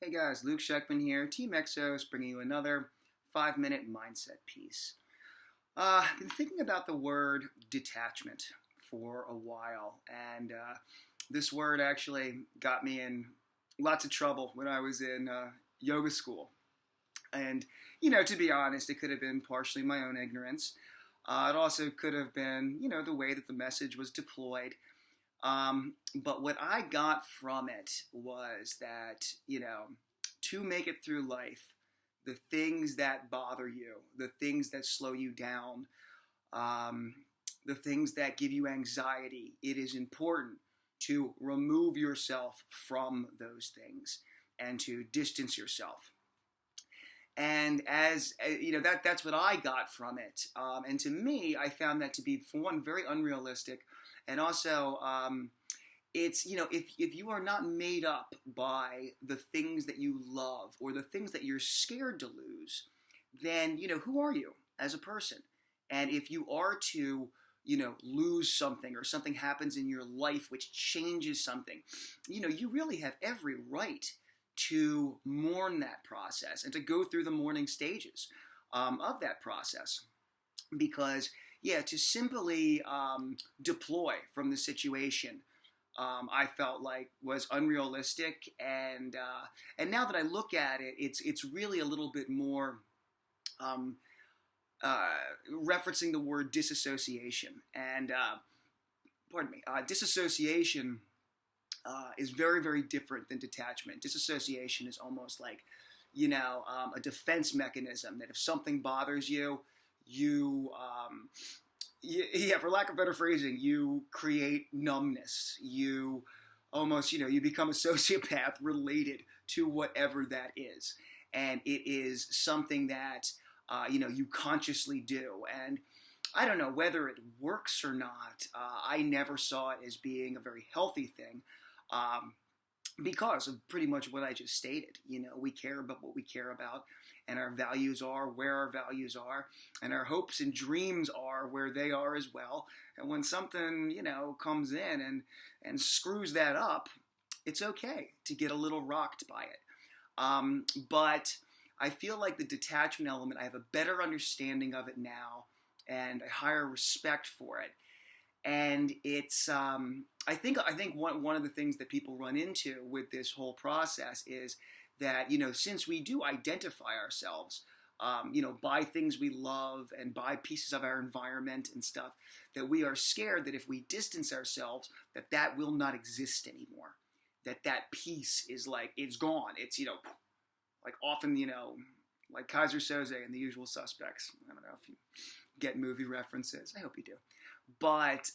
Hey guys, Luke Scheckman here, Team Exos, bringing you another 5-minute mindset piece. I've been thinking about the word detachment for a while, and this word actually got me in lots of trouble when I was in yoga school. And, to be honest, it could have been partially my own ignorance. It also could have been, the way that the message was deployed. But what I got from it was that, to make it through life, the things that bother you, the things that slow you down, um, the things that give you anxiety, it is important to remove yourself from those things and to distance yourself. And as that's what I got from it. And to me, I found that to be, for one, very unrealistic, and also it's if you are not made up by the things that you love or the things that you're scared to lose, then who are you as a person? And if you are to lose something, or something happens in your life which changes something, you really have every right to mourn that process and to go through the mourning stages of that process. Because, yeah, to simply deploy from the situation, I felt like was unrealistic, and now that I look at it, it's really a little bit more um, referencing the word disassociation. And disassociation is very, very different than detachment. Disassociation is almost like, a defense mechanism that if something bothers you, yeah, for lack of better phrasing, you create numbness. You almost, you become a sociopath related to whatever that is. And it is something that, you consciously do. And I don't know whether it works or not. I never saw it as being a very healthy thing. Because of pretty much what I just stated. We care about what we care about, and our values are where our values are, and our hopes and dreams are where they are as well. And when something, comes in and screws that up, it's okay to get a little rocked by it. But I feel like the detachment element, I have a better understanding of it now, and a higher respect for it. And it's I think one of the things that people run into with this whole process is that since we do identify ourselves by things we love and by pieces of our environment and stuff, that we are scared that if we distance ourselves, that will not exist anymore, that piece is like it's gone. It's like often like Kaiser Soze and The Usual Suspects. I don't know if you get movie references. I hope you do. But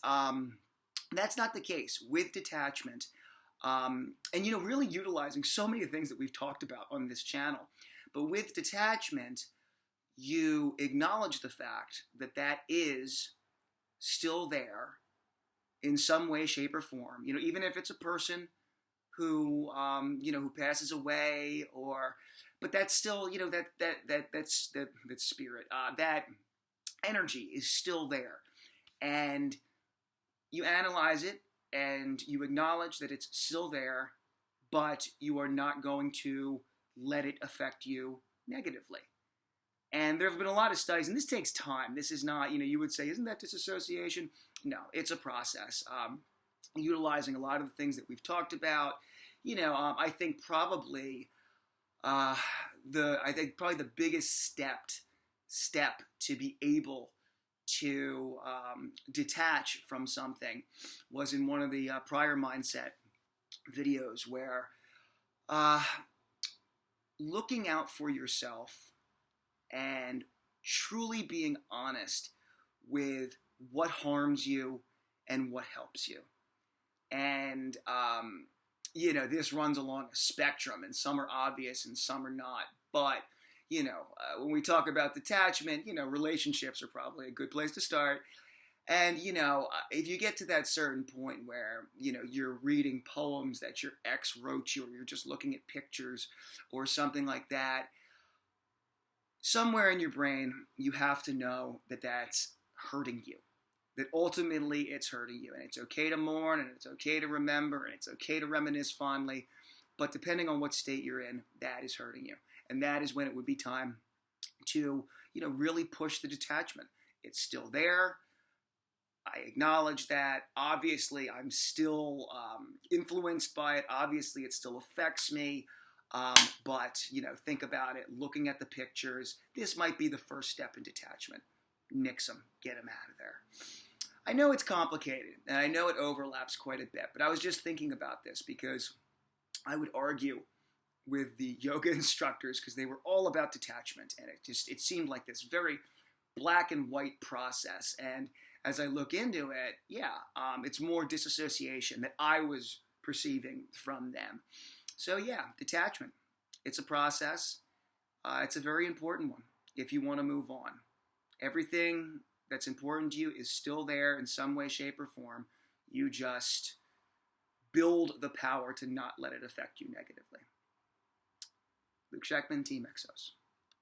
that's not the case with detachment. And, really utilizing so many of the things that we've talked about on this channel. But with detachment, you acknowledge the fact that is still there in some way, shape, or form. Even if it's a person who, who passes away, but that's still, that's spirit. That energy is still there. And you analyze it and you acknowledge that it's still there, but you are not going to let it affect you negatively. And there have been a lot of studies, and this takes time. This is not, you would say, isn't that disassociation? No, it's a process. Utilizing a lot of the things that we've talked about. I think probably the biggest step to be able to detach from something was in one of the prior mindset videos, where looking out for yourself and truly being honest with what harms you and what helps you. And this runs along a spectrum, and some are obvious and some are not. But when we talk about detachment, relationships are probably a good place to start. And, if you get to that certain point where, you're reading poems that your ex wrote you, or you're just looking at pictures or something like that, somewhere in your brain, you have to know that that's hurting you. That ultimately it's hurting you. And it's okay to mourn, and it's okay to remember, and it's okay to reminisce fondly. But depending on what state you're in, that is hurting you. And that is when it would be time to, really push the detachment. It's still there. I acknowledge that. Obviously, I'm still influenced by it. Obviously, it still affects me. But, think about it. Looking at the pictures, this might be the first step in detachment. Nix them. Get them out of there. I know it's complicated, and I know it overlaps quite a bit, but I was just thinking about this because I would argue with the yoga instructors because they were all about detachment, and it seemed like this very black and white process. And as I look into it, it's more disassociation that I was perceiving from them. So detachment. It's a process. It's a very important one if you want to move on. Everything that's important to you is still there in some way, shape, or form. You just build the power to not let it affect you negatively. Luke Shackman, Team Exos.